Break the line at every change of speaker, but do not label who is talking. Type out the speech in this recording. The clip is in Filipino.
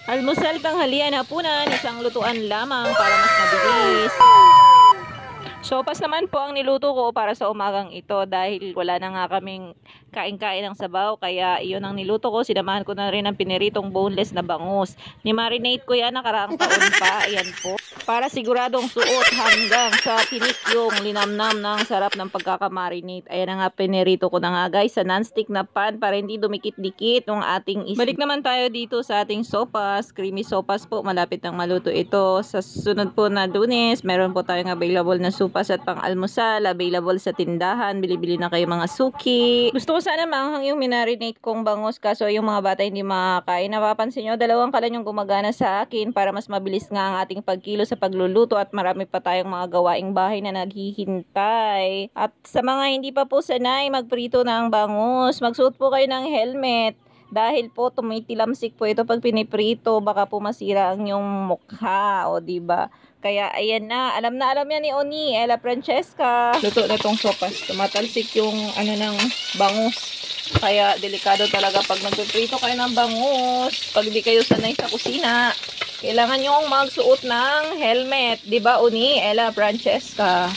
Almusal, tanghalian, hapunan, isang lutuan lamang para mas mabilis. Sopas naman po ang niluto ko para sa umagang ito dahil wala na nga kaming kain-kain ng sabaw, kaya iyon ang niluto ko. Sinamahan ko na rin ang piniritong boneless na bangus. Ni-marinate ko yan nakaraang taon pa. Ayan po. Para siguradong suot hanggang sa tinik yung linamnam ng sarap ng pagkakamarinate. Ayan na nga, pinirito ko na nga guys sa non-stick na pan para hindi dumikit-dikit yung ating isda. Balik naman tayo dito sa ating sopas. Creamy sopas po. Malapit nang maluto ito. Sa sunod po na Lunes, meron po tayong available na sopas at pang-almusal. Available sa tindahan. Bili-bili na kayo mga suki. Gusto ko sana maanghang yung minarinate kong bangus, kaso yung mga bata hindi makakain. Napapansin nyo, dalawang kalan yung gumagana sa akin para mas mabilis nga ang ating pagkilo sa pagluluto at marami pa tayong mga gawaing bahay na naghihintay. At sa mga hindi pa po sanay magprito ng bangus, magsuot po kayo ng helmet. Dahil po tumitilamsik po ito pag piniprito, baka po masira ang yung mukha, o diba? Kaya ayan na alam yan ni Oni, Ella Francesca. Luto na tong sopas. Tumatalsik yung ano ng bangus. Kaya delikado talaga pag nagpiprito kayo ng bangus. Pag di kayo sanay sa kusina, kailangan yung magsuot ng helmet. Diba Oni, Ella Francesca?